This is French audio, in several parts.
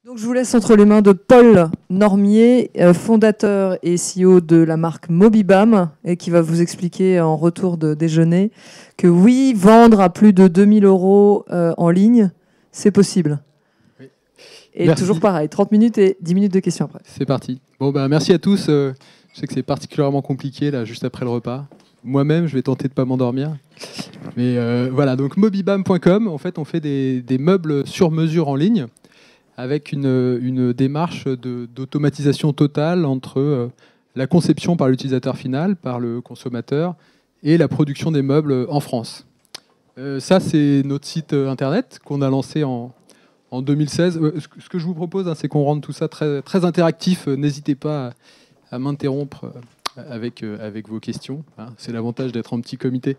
Donc, je vous laisse entre les mains de Paul Normier, fondateur et CEO de la marque Mobibam, et qui va vous expliquer en retour de déjeuner que oui, vendre à plus de 2000 € en ligne, c'est possible. Oui. Et merci. Toujours pareil, 30 minutes et 10 minutes de questions après. C'est parti. Bon, merci à tous. Je sais que c'est particulièrement compliqué, là, juste après le repas. Moi-même, je vais tenter de ne pas m'endormir. Mais voilà, donc mobibam.com, en fait, on fait des meubles sur mesure en ligne, avec une démarche d'automatisation totale entre la conception par l'utilisateur final, par le consommateur, et la production des meubles en France. Ça, c'est notre site internet qu'on a lancé en 2016. Ce que je vous propose, c'est qu'on rende tout ça très, très interactif. N'hésitez pas à m'interrompre avec vos questions. C'est l'avantage d'être en petit comité.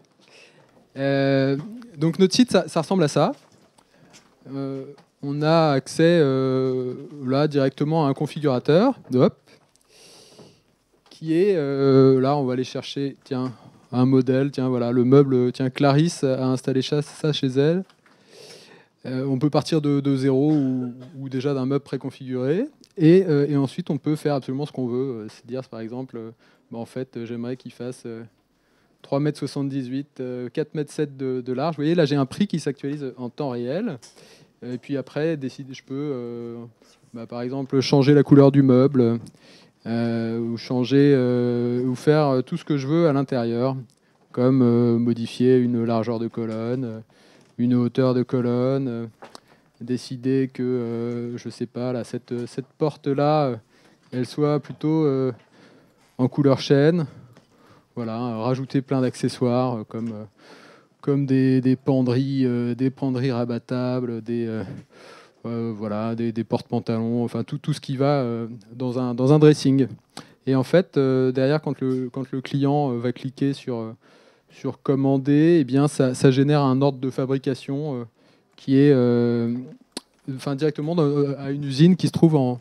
Donc notre site, ça ressemble à ça. On a accès là directement à un configurateur, qui est là. On va aller chercher, un modèle. Voilà le meuble. Clarisse a installé ça chez elle. On peut partir de zéro ou déjà d'un meuble préconfiguré, et ensuite on peut faire absolument ce qu'on veut. C'est dire par exemple, en fait, j'aimerais qu'il fasse 3,78 m, 4,7 m de large. Vous voyez, là j'ai un prix qui s'actualise en temps réel. Et puis après, je peux, par exemple, changer la couleur du meuble, ou faire tout ce que je veux à l'intérieur, comme modifier une largeur de colonne, une hauteur de colonne, décider que, je sais pas, là, cette porte-là, elle soit plutôt en couleur chêne. Voilà, rajouter plein d'accessoires comme des penderies rabattables, voilà, des porte-pantalons, enfin tout ce qui va dans un dressing. Et en fait, derrière, quand le client va cliquer sur commander, eh bien, ça génère un ordre de fabrication qui est directement à une usine qui se trouve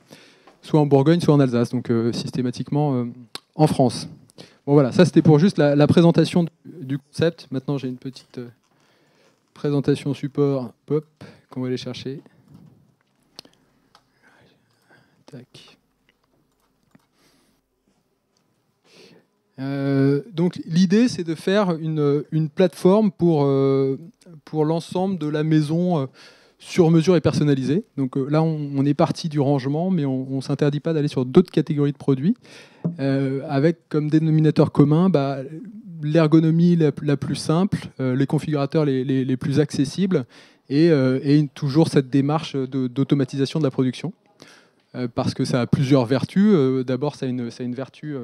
soit en Bourgogne, soit en Alsace, donc systématiquement en France. Bon voilà, ça c'était pour juste la présentation du concept. Maintenant j'ai une petite présentation support qu'on va aller chercher. Tac. Donc l'idée c'est de faire une plateforme pour l'ensemble de la maison sur mesure et personnalisée. Donc là on est parti du rangement, mais on ne s'interdit pas d'aller sur d'autres catégories de produits, avec comme dénominateur commun l'ergonomie la plus simple, les configurateurs les plus accessibles, et toujours cette démarche d'automatisation de la production, parce que ça a plusieurs vertus. D'abord ça a une vertu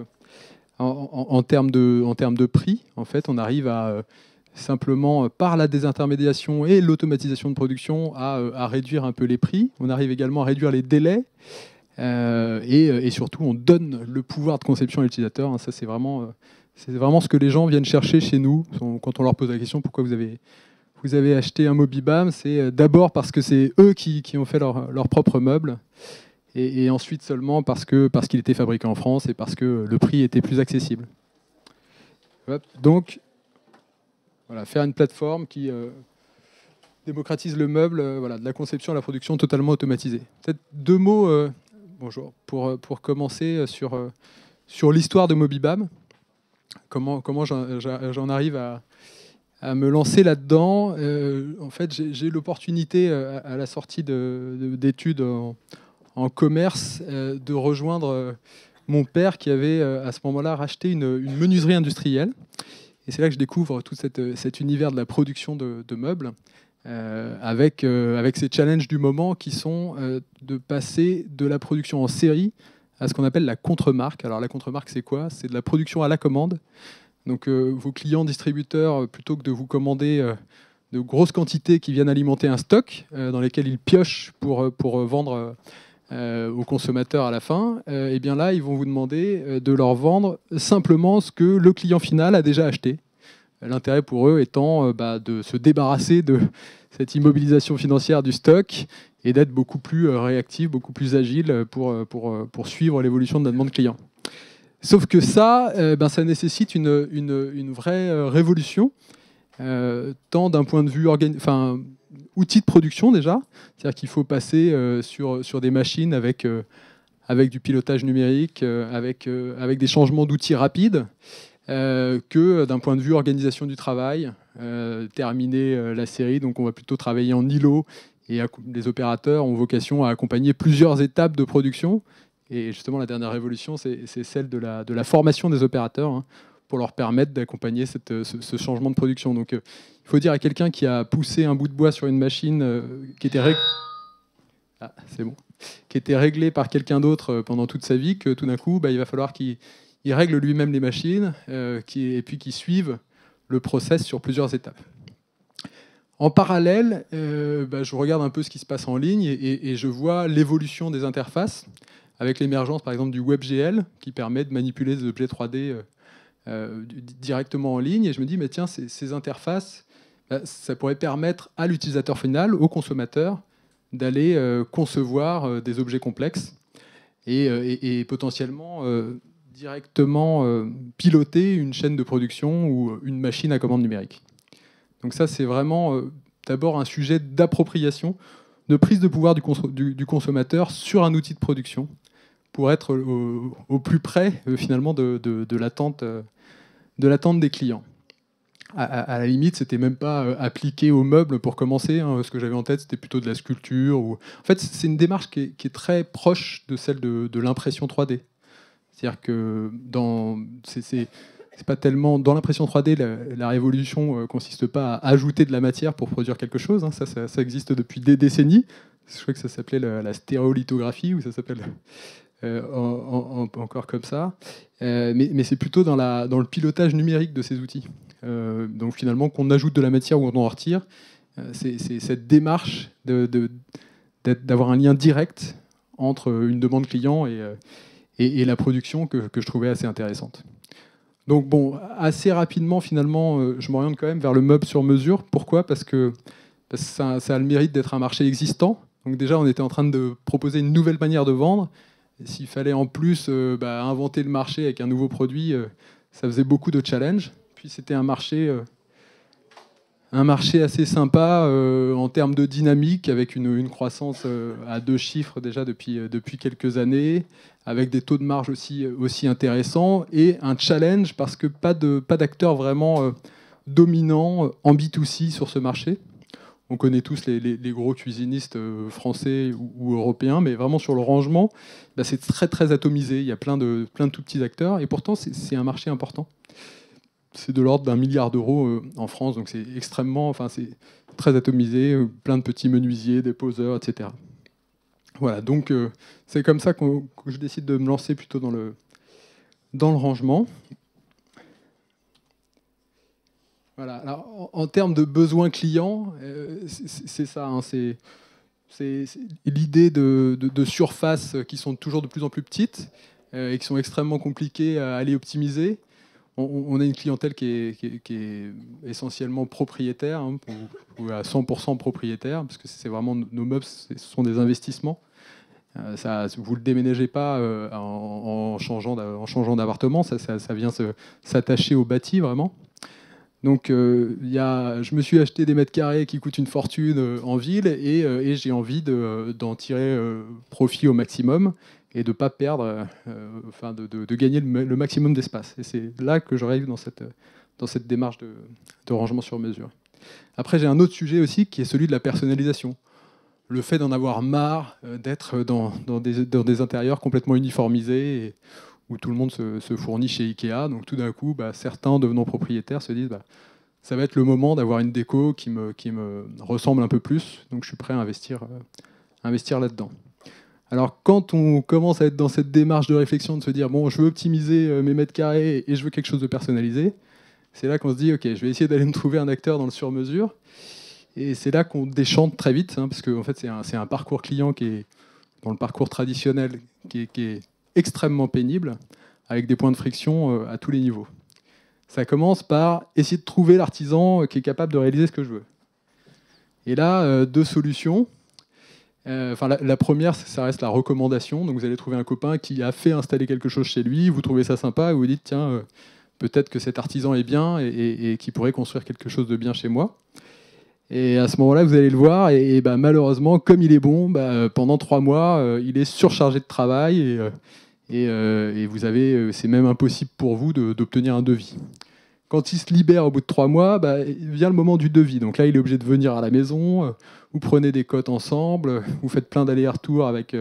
en termes de prix. En fait, on arrive à simplement, par la désintermédiation et l'automatisation de production, à réduire un peu les prix. On arrive également à réduire les délais, et surtout, on donne le pouvoir de conception à l'utilisateur. Ça, c'est vraiment ce que les gens viennent chercher chez nous quand on leur pose la question pourquoi vous avez acheté un Mobibam. C'est d'abord parce que c'est eux qui ont fait leur propre meuble. Et ensuite seulement parce qu'il était fabriqué en France et parce que le prix était plus accessible. Donc, voilà, faire une plateforme qui démocratise le meuble, de la conception à la production totalement automatisée. Peut-être deux mots bonjour, pour commencer sur l'histoire de Mobibam. Comment j'en arrive à me lancer là-dedans. En fait, j'ai eu l'opportunité, à la sortie d'études en commerce, de rejoindre mon père qui avait à ce moment-là racheté une menuiserie industrielle. Et c'est là que je découvre tout cet univers de la production de meubles, avec ces challenges du moment qui sont de passer de la production en série à ce qu'on appelle la contre-marque. Alors la contre-marque, c'est quoi? C'est de la production à la commande. Donc vos clients distributeurs, plutôt que de vous commander de grosses quantités qui viennent alimenter un stock dans lesquels ils piochent pour vendre aux consommateurs à la fin, et bien là, ils vont vous demander de leur vendre simplement ce que le client final a déjà acheté. L'intérêt pour eux étant de se débarrasser de cette immobilisation financière du stock et d'être beaucoup plus réactif, beaucoup plus agile pour suivre l'évolution de la demande client. Sauf que ça nécessite une vraie révolution, tant d'un point de vue outils de production déjà, c'est-à-dire qu'il faut passer sur des machines avec du pilotage numérique, avec des changements d'outils rapides, que d'un point de vue organisation du travail, terminer la série. Donc on va plutôt travailler en îlot, et les opérateurs ont vocation à accompagner plusieurs étapes de production. Et justement, la dernière révolution, c'est celle de la formation des opérateurs, hein, pour leur permettre d'accompagner ce changement de production. Donc il faut dire à quelqu'un qui a poussé un bout de bois sur une machine qui était qui était réglée par quelqu'un d'autre pendant toute sa vie, que tout d'un coup, il va falloir qu'il règle lui-même les machines, et puis qu'il suive le process sur plusieurs étapes. En parallèle, je regarde un peu ce qui se passe en ligne, et je vois l'évolution des interfaces, avec l'émergence par exemple du WebGL, qui permet de manipuler des objets 3D directement en ligne. Et je me dis, mais tiens, ces interfaces, ça pourrait permettre à l'utilisateur final, au consommateur, d'aller concevoir des objets complexes et potentiellement directement piloter une chaîne de production ou une machine à commande numérique. Donc ça, c'est vraiment d'abord un sujet d'appropriation, de prise de pouvoir du consommateur sur un outil de production, pour être au plus près finalement de l'attente des clients. À la limite, c'était même pas appliqué aux meubles pour commencer, hein. Ce que j'avais en tête, c'était plutôt de la sculpture. En fait, c'est une démarche qui est très proche de celle de l'impression 3D. C'est-à-dire que c'est pas tellement dans l'impression 3D, la révolution consiste pas à ajouter de la matière pour produire quelque chose, hein. Ça existe depuis des décennies. Je crois que ça s'appelait la stéréolithographie, ou ça s'appelle encore comme ça. Mais c'est plutôt dans le pilotage numérique de ces outils. Donc finalement, qu'on ajoute de la matière ou qu'on en retire, c'est cette démarche d'avoir un lien direct entre une demande client et la production que je trouvais assez intéressante. Donc bon, assez rapidement, finalement, je m'oriente quand même vers le meuble sur mesure. Pourquoi ? Parce que ça a le mérite d'être un marché existant. Donc déjà, on était en train de proposer une nouvelle manière de vendre. S'il fallait en plus inventer le marché avec un nouveau produit, ça faisait beaucoup de challenges. Puis c'était un marché assez sympa en termes de dynamique, avec une croissance à 2 chiffres déjà depuis quelques années, avec des taux de marge aussi intéressants, et un challenge parce que pas d'acteurs vraiment dominants en B2C sur ce marché. On connaît tous les gros cuisinistes français ou européens, mais vraiment sur le rangement, c'est très très atomisé. Il y a plein de tout petits acteurs, et pourtant c'est un marché important. C'est de l'ordre d'1 milliard d'euros en France, donc c'est c'est très atomisé, plein de petits menuisiers, déposeurs, etc. Voilà, donc c'est comme ça que je décide de me lancer plutôt dans le rangement. Voilà. Alors, en termes de besoins clients, c'est ça, hein, c'est l'idée de surfaces qui sont toujours de plus en plus petites et qui sont extrêmement compliquées à aller optimiser. On a une clientèle qui est essentiellement propriétaire, hein, ou à 100% propriétaire, parce que c'est vraiment nos meubles, ce sont des investissements. Vous ne le déménagez pas en changeant d'appartement, ça vient s'attacher au bâti vraiment. Donc je me suis acheté des mètres carrés qui coûtent une fortune en ville, et j'ai envie d'en tirer profit au maximum et de ne pas perdre, de gagner le maximum d'espace. Et c'est là que j'arrive dans cette démarche de rangement sur mesure. Après, j'ai un autre sujet aussi qui est celui de la personnalisation. Le fait d'en avoir marre d'être dans des intérieurs complètement uniformisés, et où tout le monde se fournit chez Ikea. Donc tout d'un coup, certains devenant propriétaires se disent ça va être le moment d'avoir une déco qui me ressemble un peu plus, donc je suis prêt à investir là-dedans. Alors quand on commence à être dans cette démarche de réflexion, de se dire bon, je veux optimiser mes mètres carrés et je veux quelque chose de personnalisé, c'est là qu'on se dit ok, je vais essayer d'aller me trouver un acteur dans le sur-mesure. Et c'est là qu'on déchante très vite, hein, parce qu'en fait c'est un parcours client qui est dans le parcours traditionnel, qui est extrêmement pénible, avec des points de friction à tous les niveaux. Ça commence par essayer de trouver l'artisan qui est capable de réaliser ce que je veux. Et là, 2 solutions. La première, ça reste la recommandation. Donc vous allez trouver un copain qui a fait installer quelque chose chez lui, vous trouvez ça sympa, et vous dites tiens, peut-être que cet artisan est bien et qui pourrait construire quelque chose de bien chez moi. Et à ce moment-là, vous allez le voir, et bah, malheureusement, comme il est bon, bah, pendant 3 mois, il est surchargé de travail, et vous avez, c'est même impossible pour vous d'obtenir un devis. Quand il se libère au bout de 3 mois, bah, vient le moment du devis. Donc là, il est obligé de venir à la maison, vous prenez des cotes ensemble, vous faites plein d'allers-retours avec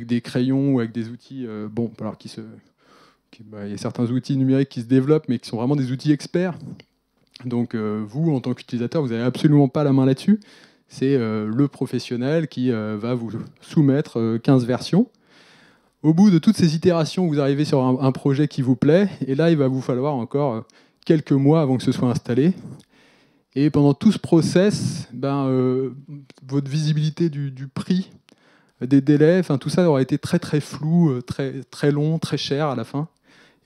des crayons ou avec des outils, bon, alors il y a certains outils numériques qui se développent, mais qui sont vraiment des outils experts. Donc vous, en tant qu'utilisateur, vous n'avez absolument pas la main là-dessus. C'est le professionnel qui va vous soumettre 15 versions. Au bout de toutes ces itérations, vous arrivez sur un projet qui vous plaît, et là, il va vous falloir encore quelques mois avant que ce soit installé. Et pendant tout ce process, votre visibilité du prix, des délais, tout ça aura été très très flou, très, très long, très cher à la fin.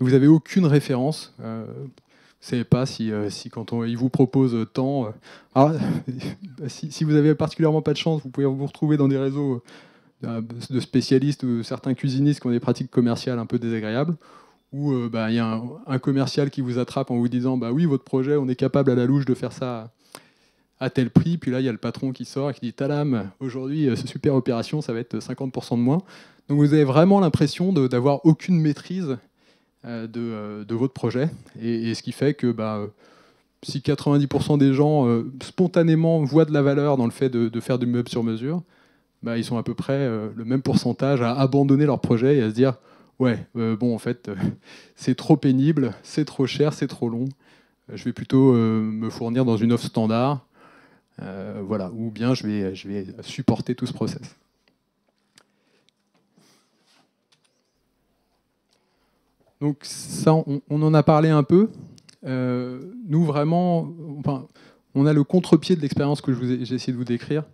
Et vous n'avez aucune référence. Vous ne savez pas si quand il vous propose tant... si vous avez particulièrement pas de chance, vous pouvez vous retrouver dans des réseaux de spécialistes ou certains cuisinistes qui ont des pratiques commerciales un peu désagréables, où il y a un commercial qui vous attrape en vous disant « oui, votre projet, on est capable à la louche de faire ça à tel prix », puis là, il y a le patron qui sort et qui dit « Tadam, aujourd'hui, cette super opération, ça va être 50% de moins ». Donc vous avez vraiment l'impression d'avoir aucune maîtrise de votre projet, et ce qui fait que si 90% des gens spontanément voient de la valeur dans le fait de faire du meuble sur mesure, ils sont à peu près le même pourcentage à abandonner leur projet et à se dire ouais, en fait, c'est trop pénible, c'est trop cher, c'est trop long, je vais plutôt me fournir dans une offre standard, voilà, ou bien je vais supporter tout ce process. Donc ça, on en a parlé un peu. Nous, vraiment, on a le contre-pied de l'expérience que j'ai essayé de vous décrire.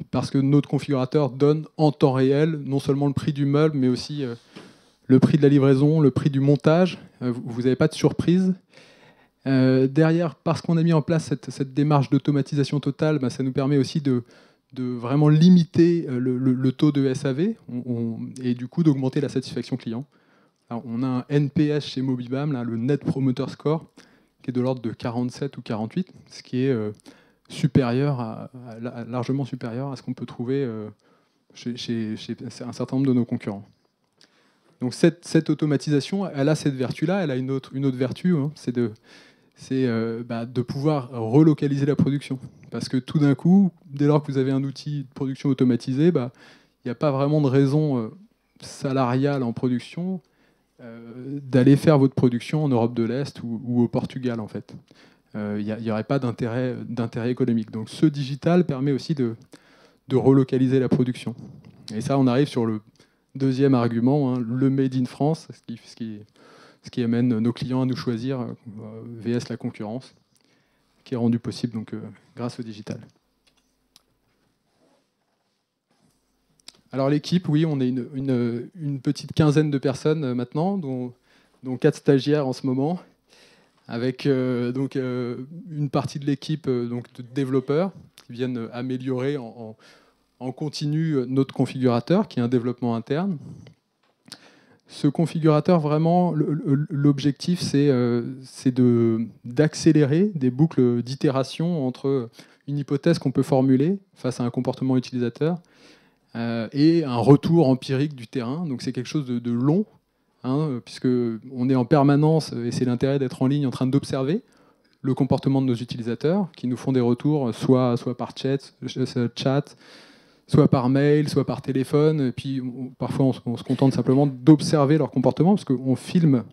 Parce que notre configurateur donne en temps réel non seulement le prix du meuble, mais aussi le prix de la livraison, le prix du montage. Vous n'avez pas de surprise. Derrière, parce qu'on a mis en place cette démarche d'automatisation totale, ça nous permet aussi de vraiment limiter le taux de SAV et du coup d'augmenter la satisfaction client. Alors, on a un NPS chez Mobibam, là, le Net Promoter Score, qui est de l'ordre de 47 ou 48, ce qui est largement supérieur à ce qu'on peut trouver chez un certain nombre de nos concurrents. Donc cette automatisation, elle a cette vertu-là, elle a une autre vertu, hein, c'est de pouvoir relocaliser la production. Parce que tout d'un coup, dès lors que vous avez un outil de production automatisé, il n'y a pas vraiment de raison salariale en production d'aller faire votre production en Europe de l'Est ou au Portugal, en fait. Il n'y aurait pas d'intérêt économique. Donc ce digital permet aussi de relocaliser la production. Et ça, on arrive sur le deuxième argument, hein, le Made in France, ce qui amène nos clients à nous choisir VS la concurrence, qui est rendu possible donc, grâce au digital. Alors l'équipe, oui, on est une petite quinzaine de personnes maintenant, dont 4 stagiaires en ce moment, avec une partie de l'équipe de développeurs qui viennent améliorer en continu notre configurateur, qui est un développement interne. Ce configurateur, vraiment, l'objectif, c'est d'accélérer des boucles d'itération entre une hypothèse qu'on peut formuler face à un comportement utilisateur et un retour empirique du terrain. Donc c'est quelque chose de long, hein, puisqu'on est en permanence, et c'est l'intérêt d'être en ligne, en train d'observer le comportement de nos utilisateurs, qui nous font des retours soit par chat, soit par mail, soit par téléphone. Et puis parfois on se contente simplement d'observer leur comportement, parce qu'on filme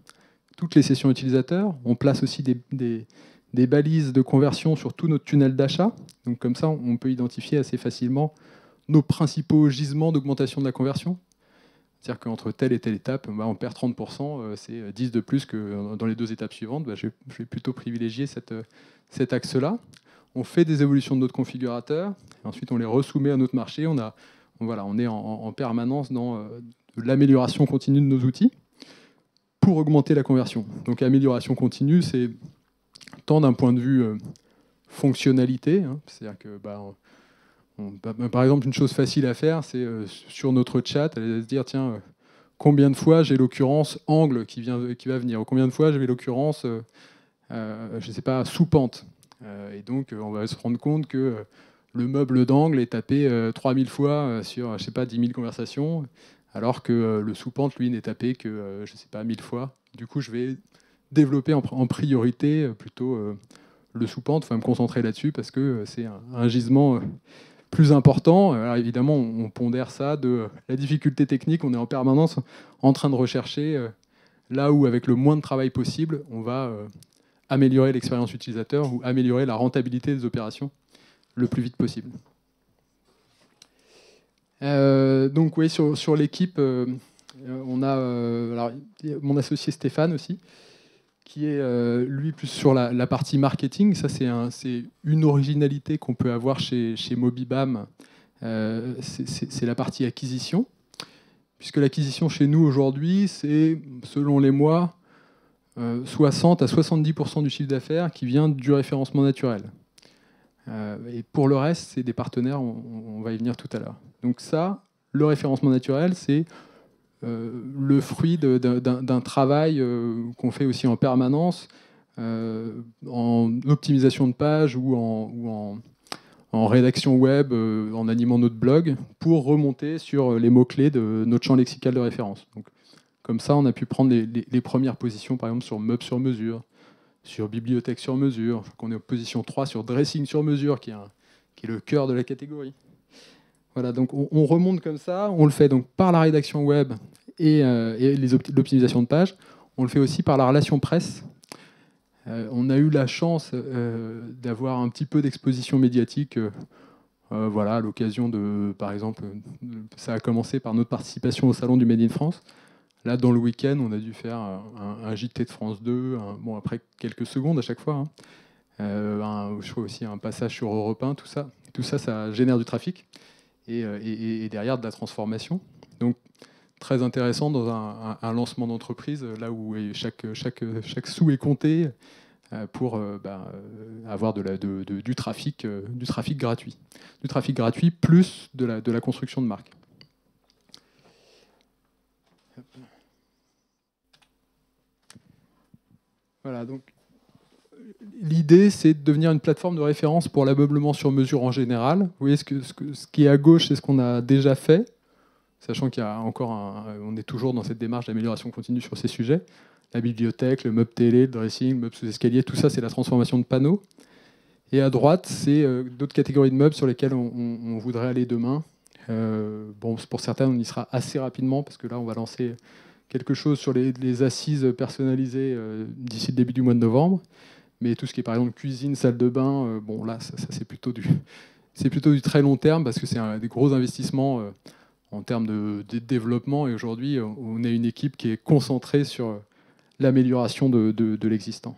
toutes les sessions utilisateurs. On place aussi des balises de conversion sur tout notre tunnel d'achat. Donc comme ça, on peut identifier assez facilement nos principaux gisements d'augmentation de la conversion. C'est-à-dire qu'entre telle et telle étape, on perd 30%, c'est 10 de plus que dans les 2 étapes suivantes. Je vais plutôt privilégier cet axe-là. On fait des évolutions de notre configurateur, et ensuite on les resoumet à notre marché. On est en permanence dans l'amélioration continue de nos outils pour augmenter la conversion. Donc amélioration continue, c'est tant d'un point de vue fonctionnalité, hein, c'est-à-dire que par exemple, une chose facile à faire, c'est sur notre chat, aller se dire tiens, combien de fois j'ai l'occurrence angle qui va venir, ou combien de fois j'ai l'occurrence, je ne sais pas, sous-pente. Et donc, on va se rendre compte que le meuble d'angle est tapé 3000 fois sur, je sais pas, 10 000 conversations, alors que le sous-pente, lui, n'est tapé que, je sais pas, 1000 fois. Du coup, je vais développer en priorité plutôt le sous-pente, me concentrer là-dessus, parce que c'est un gisement plus important. Alors évidemment, on pondère ça de la difficulté technique. On est en permanence en train de rechercher là où, avec le moins de travail possible, on va améliorer l'expérience utilisateur ou améliorer la rentabilité des opérations le plus vite possible. Donc oui, sur l'équipe, on a alors, mon associé Stéphane aussi, qui est lui plus sur la partie marketing. Ça, c'est une originalité qu'on peut avoir chez Mobibam. C'est la partie acquisition, puisque l'acquisition chez nous aujourd'hui, c'est, selon les mois, 60 à 70% du chiffre d'affaires qui vient du référencement naturel. Et pour le reste, c'est des partenaires, on va y venir tout à l'heure. Donc ça, le référencement naturel, c'est le fruit d'un travail qu'on fait aussi en permanence, en optimisation de page ou en rédaction web, en animant notre blog, pour remonter sur les mots-clés de notre champ lexical de référence. Donc, comme ça, on a pu prendre les premières positions, par exemple sur meubles sur mesure, sur bibliothèque sur mesure, qu'on est en position 3 sur dressing sur mesure, qui est le cœur de la catégorie. Voilà, donc on remonte comme ça, on le fait donc par la rédaction web et l'optimisation de page. On le fait aussi par la relation presse. On a eu la chance d'avoir un petit peu d'exposition médiatique, voilà, à l'occasion de, par exemple, ça a commencé par notre participation au salon du Made in France. Là, dans le week-end, on a dû faire un JT de France 2, bon, après quelques secondes à chaque fois. Je crois aussi un passage sur Europe 1, tout ça. Tout ça, ça génère du trafic et derrière de la transformation. Donc, très intéressant dans un lancement d'entreprise, là où chaque sou est compté pour avoir du trafic gratuit. Du trafic gratuit plus de la construction de marque. Voilà, donc l'idée, c'est de devenir une plateforme de référence pour l'ameublement sur mesure en général. Vous voyez, ce qui est à gauche, c'est ce qu'on a déjà fait, sachant qu'il y a encore on est toujours dans cette démarche d'amélioration continue sur ces sujets. La bibliothèque, le meuble télé, le dressing, le meuble sous escalier, tout ça, c'est la transformation de panneaux. Et à droite, c'est d'autres catégories de meubles sur lesquelles on voudrait aller demain. Bon, pour certains, on y sera assez rapidement, parce que là, on va lancer quelque chose sur les assises personnalisées d'ici le début du mois de novembre. Mais tout ce qui est par exemple cuisine, salle de bain, bon là, ça c'est plutôt du très long terme, parce que c'est des gros investissements en termes de développement. Et aujourd'hui, on est une équipe qui est concentrée sur l'amélioration de l'existant.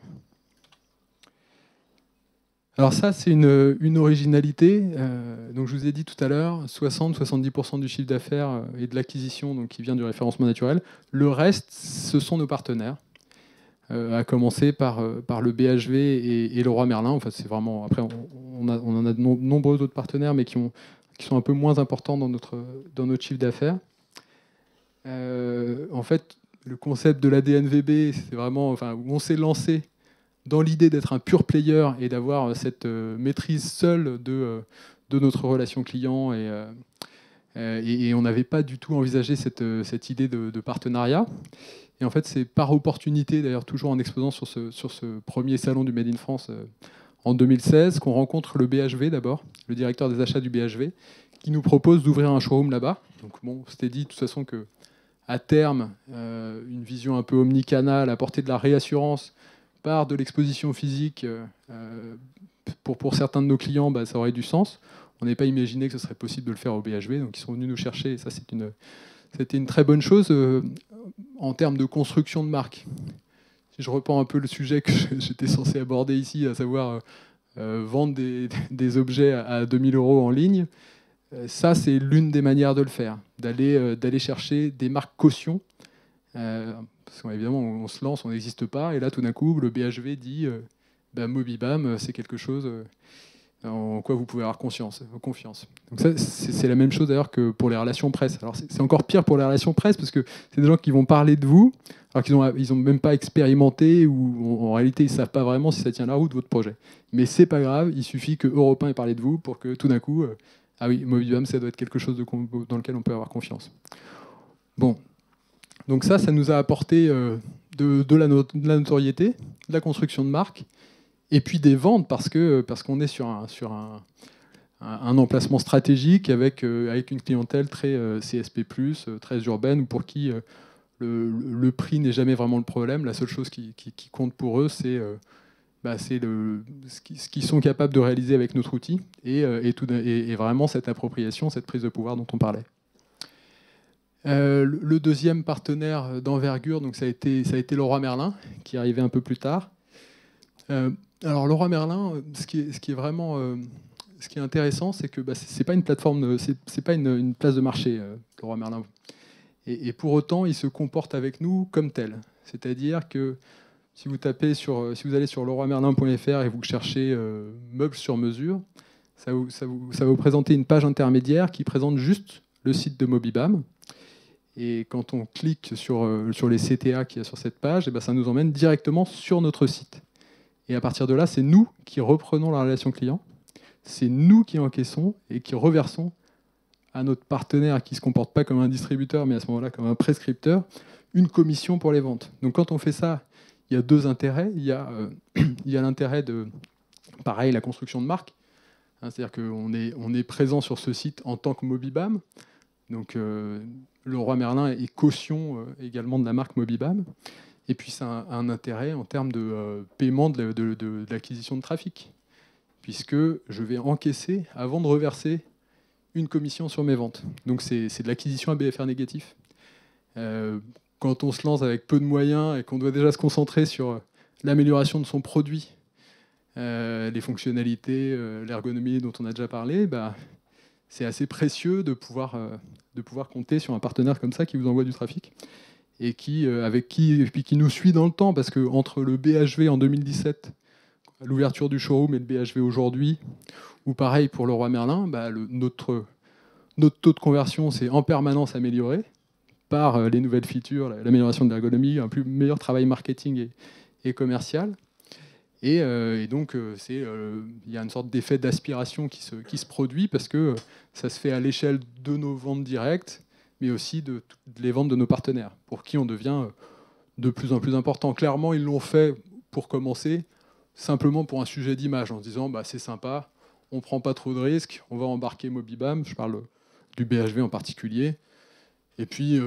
Alors ça, c'est une originalité. Donc je vous ai dit tout à l'heure, 60-70% du chiffre d'affaires et de l'acquisition donc qui vient du référencement naturel. Le reste, ce sont nos partenaires, à commencer par le BHV et Leroy Merlin. Enfin, c'est vraiment. Après, on en a de nombreux autres partenaires, mais qui sont un peu moins importants dans notre chiffre d'affaires. En fait, le concept de la DNVB, c'est vraiment, enfin, où on s'est lancé dans l'idée d'être un pure player et d'avoir cette maîtrise seule de notre relation client. Et on n'avait pas du tout envisagé cette idée de partenariat. Et en fait, c'est par opportunité, d'ailleurs toujours en exposant sur ce premier salon du Made in France en 2016, qu'on rencontre le BHV d'abord, le directeur des achats du BHV, qui nous propose d'ouvrir un showroom là-bas. Donc bon, on s'était dit de toute façon que à terme, une vision un peu omnicanale, apporter de la réassurance par de l'exposition physique, pour certains de nos clients, ça aurait du sens. On n'avait pas imaginé que ce serait possible de le faire au BHV, donc ils sont venus nous chercher, et ça c'était une très bonne chose en termes de construction de marque. Si je reprends un peu le sujet que j'étais censé aborder ici, à savoir vendre des objets à 2000 € en ligne, ça c'est l'une des manières de le faire, d'aller chercher des marques caution. Parce qu'évidemment, on se lance, on n'existe pas, et là, tout d'un coup, le BHV dit Mobibam, c'est quelque chose en quoi vous pouvez avoir confiance. Donc ça, c'est la même chose d'ailleurs que pour les relations presse. Alors c'est encore pire pour les relations presse, parce que c'est des gens qui vont parler de vous. alors qu'ils ont même pas expérimenté ou en réalité ils savent pas vraiment si ça tient la route votre projet. Mais c'est pas grave, il suffit que Europe 1 ait parlé de vous pour que tout d'un coup, ah oui, Mobibam, ça doit être quelque chose dans lequel on peut avoir confiance. Bon, donc ça nous a apporté de la notoriété, de la construction de marque, et puis des ventes parce qu'on est sur un emplacement stratégique avec une clientèle très CSP+, très urbaine, pour qui le prix n'est jamais vraiment le problème. La seule chose qui compte pour eux, c'est ce qu'ils sont capables de réaliser avec notre outil et vraiment cette appropriation, cette prise de pouvoir dont on parlait. Le deuxième partenaire d'envergure, donc ça a été Leroy Merlin, qui est arrivé un peu plus tard. Alors Leroy Merlin, ce qui est intéressant, c'est que c'est pas une plateforme, c'est pas une place de marché, Leroy Merlin. Et pour autant, il se comporte avec nous comme tel. C'est-à-dire que si vous allez sur leroymerlin.fr et vous cherchez meubles sur mesure, ça va vous présenter une page intermédiaire qui présente juste le site de Mobibam. Et quand on clique sur les CTA qu'il y a sur cette page, ça nous emmène directement sur notre site. Et à partir de là, c'est nous qui reprenons la relation client, c'est nous qui encaissons et qui reversons à notre partenaire qui ne se comporte pas comme un distributeur, mais à ce moment-là comme un prescripteur, une commission pour les ventes. Donc quand on fait ça, il y a deux intérêts. Il y a l'intérêt de, pareil, la construction de marque. C'est-à-dire qu'on est présent sur ce site en tant que Mobibam. Donc Leroy Merlin est caution également de la marque Mobibam. Et puis c'est un intérêt en termes de paiement de l'acquisition de trafic, puisque je vais encaisser avant de reverser une commission sur mes ventes. Donc c'est de l'acquisition à BFR négatif. Quand on se lance avec peu de moyens et qu'on doit déjà se concentrer sur l'amélioration de son produit, les fonctionnalités, l'ergonomie dont on a déjà parlé, c'est assez précieux de pouvoir compter sur un partenaire comme ça qui vous envoie du trafic et qui nous suit dans le temps, parce que entre le BHV en 2017, l'ouverture du showroom, et le BHV aujourd'hui, ou pareil pour Leroy Merlin, notre taux de conversion s'est en permanence amélioré par les nouvelles features, l'amélioration de l'ergonomie, un meilleur travail marketing et commercial. Et donc, il y a une sorte d'effet d'aspiration qui se produit, parce que ça se fait à l'échelle de nos ventes directes, mais aussi de les ventes de nos partenaires, pour qui on devient de plus en plus important. Clairement, ils l'ont fait pour commencer, simplement pour un sujet d'image, en se disant c'est sympa, on ne prend pas trop de risques, on va embarquer Mobibam, je parle du BHV en particulier. Et puis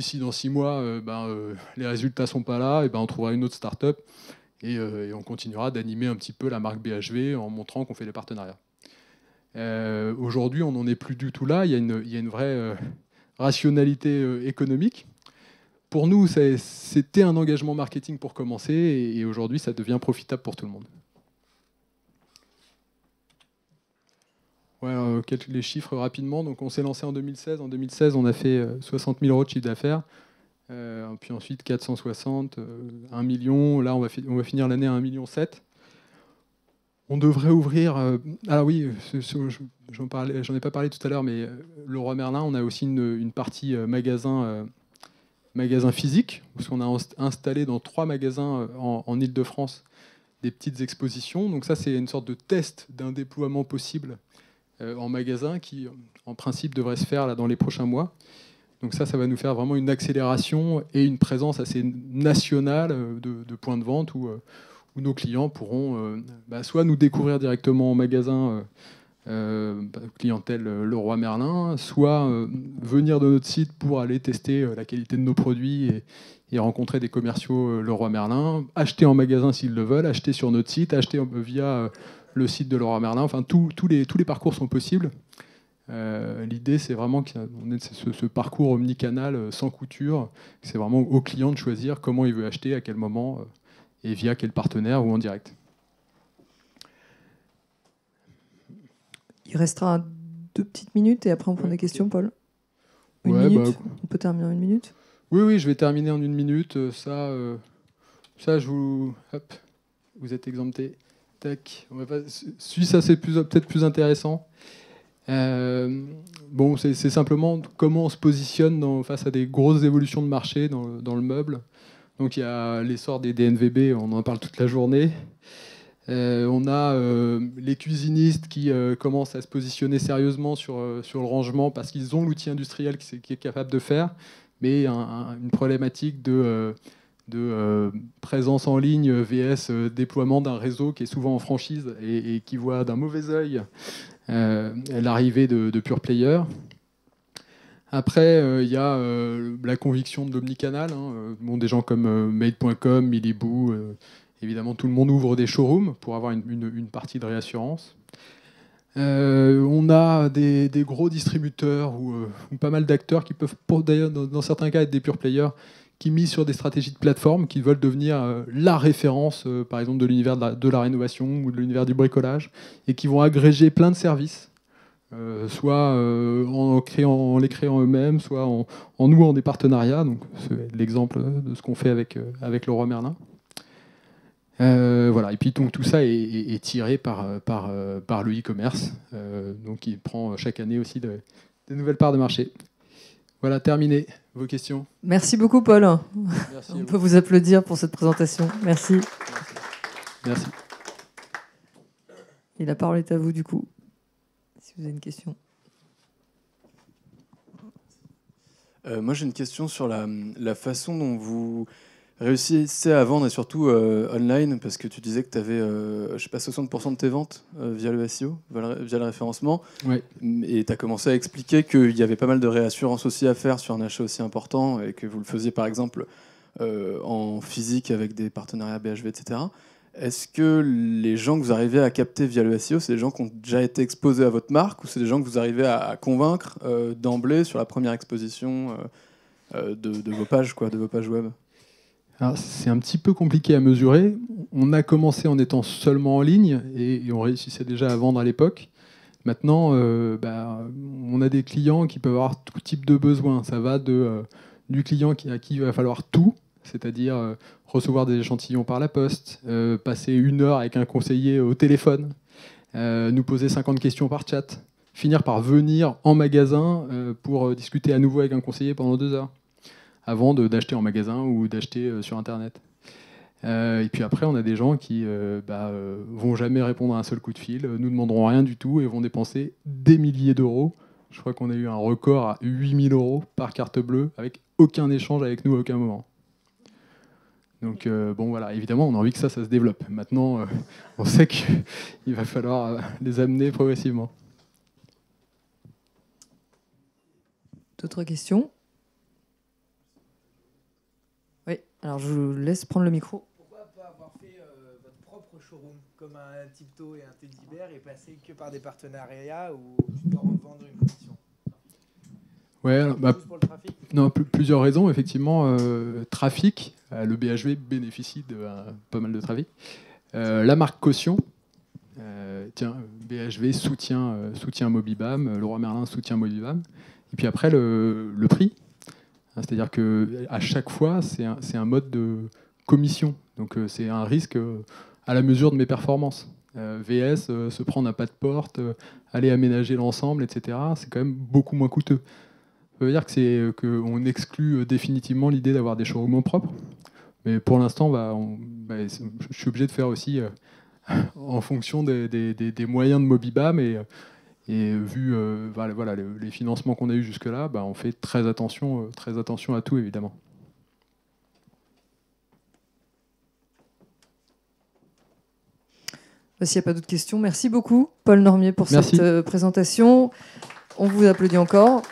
si dans 6 mois, les résultats ne sont pas là, on trouvera une autre start-up et on continuera d'animer un petit peu la marque BHV en montrant qu'on fait des partenariats. Aujourd'hui, on n'en est plus du tout là. Il y a une vraie rationalité économique. Pour nous, c'était un engagement marketing pour commencer, et aujourd'hui, ça devient profitable pour tout le monde. Ouais, les chiffres rapidement. Donc, on s'est lancé en 2016. En 2016, on a fait 60 000 € de chiffre d'affaires. Puis ensuite 460, 1 million. Là, on va finir l'année à 1,7 million. On devrait ouvrir... alors oui, j'en ai pas parlé tout à l'heure, mais Leroy Merlin, on a aussi une partie magasin physique, parce qu'on a installé dans 3 magasins en Île-de-France des petites expositions. Donc ça, c'est une sorte de test d'un déploiement possible en magasin qui, en principe, devrait se faire là, dans les prochains mois. Donc ça va nous faire vraiment une accélération et une présence assez nationale de points de vente où nos clients pourront soit nous découvrir directement en magasin, clientèle Leroy Merlin, soit venir de notre site pour aller tester la qualité de nos produits et rencontrer des commerciaux Leroy Merlin, acheter en magasin s'ils le veulent, acheter sur notre site, acheter via le site de Leroy Merlin. Enfin, tous les parcours sont possibles. L'idée, c'est vraiment qu'on ait ce parcours omnicanal sans couture. C'est vraiment au client de choisir comment il veut acheter, à quel moment et via quel partenaire ou en direct. Il restera 2 petites minutes et après on prend des questions, Paul. Une minute. On peut terminer en 1 minute. Oui, je vais terminer en 1 minute. Ça, vous êtes exempté. Tac. Ça, c'est peut-être plus intéressant. C'est simplement comment on se positionne face à des grosses évolutions de marché dans le meuble. Donc il y a l'essor des DNVB, on en parle toute la journée. On a les cuisinistes qui commencent à se positionner sérieusement sur le rangement parce qu'ils ont l'outil industriel qui est capable de faire, mais une problématique de présence en ligne vs déploiement d'un réseau qui est souvent en franchise et qui voit d'un mauvais œil l'arrivée de pure players. Après, il y a la conviction de l'omnicanal. Des gens comme Made.com, Miliboo, évidemment, tout le monde ouvre des showrooms pour avoir une partie de réassurance. On a des gros distributeurs ou pas mal d'acteurs qui peuvent, d'ailleurs, dans certains cas, être des pure players, qui misent sur des stratégies de plateforme, qui veulent devenir la référence, par exemple, de l'univers de la rénovation ou de l'univers du bricolage, et qui vont agréger plein de services, soit en les créant eux-mêmes, soit en nouant des partenariats. Donc, c'est l'exemple de ce qu'on fait avec Leroy Merlin. Voilà. Et puis donc, tout ça est tiré par le e-commerce, donc qui prend chaque année aussi des nouvelles parts de marché. Voilà, terminé. Vos questions. Merci beaucoup, Paul. Merci. On peut vous applaudir pour cette présentation. Merci. Merci. Et la parole est à vous, du coup, si vous avez une question. Moi, j'ai une question sur la façon dont vous réussissez à vendre, et surtout online, parce que tu disais que tu avais, je sais pas, 60% de tes ventes via le SEO, via le référencement. Ouais. Et tu as commencé à expliquer qu'il y avait pas mal de réassurance aussi à faire sur un achat aussi important, et que vous le faisiez par exemple en physique avec des partenariats BHV, etc. Est-ce que les gens que vous arrivez à capter via le SEO, c'est des gens qui ont déjà été exposés à votre marque, ou c'est des gens que vous arrivez à convaincre d'emblée sur la première exposition de vos pages, de vos pages web? Alors, c'est un petit peu compliqué à mesurer. On a commencé en étant seulement en ligne et on réussissait déjà à vendre à l'époque. Maintenant, on a des clients qui peuvent avoir tout type de besoins. Ça va du client à qui il va falloir tout, c'est-à-dire recevoir des échantillons par la poste, passer 1 heure avec un conseiller au téléphone, nous poser 50 questions par chat, finir par venir en magasin pour discuter à nouveau avec un conseiller pendant 2 heures, avant d'acheter en magasin ou d'acheter sur Internet. Et puis après, on a des gens qui vont jamais répondre à un seul coup de fil, nous demanderont rien du tout et vont dépenser des milliers d'euros. Je crois qu'on a eu un record à 8 000 € par carte bleue, avec aucun échange avec nous à aucun moment. Donc voilà, évidemment, on a envie que ça se développe. Maintenant, on sait qu'il va falloir les amener progressivement. D'autres questions? Oui, alors je vous laisse prendre le micro. Pourquoi pas avoir fait votre propre showroom, comme un Tipto et un Teddy Bear, et passer que par des partenariats où tu dois revendre une commission? Ouais, alors, Juste pour le trafic? Non, plusieurs raisons, effectivement. Trafic, le BHV bénéficie de pas mal de trafic. La marque caution, BHV soutient Mobibam, Leroy Merlin soutient Mobibam. Et puis après, le prix. C'est-à-dire qu'à chaque fois, c'est un mode de commission. Donc c'est un risque à la mesure de mes performances. VS, se prendre un pas de porte, aller aménager l'ensemble, etc., c'est quand même beaucoup moins coûteux. Ça veut dire qu'on exclut définitivement l'idée d'avoir des showrooms propres. Mais pour l'instant, je suis obligé de faire aussi en fonction des moyens de Mobibam. Et vu les financements qu'on a eus jusque-là, on fait très attention à tout, évidemment. S'il n'y a pas d'autres questions, merci beaucoup, Paul Normier, pour Merci. cette présentation. On vous applaudit encore.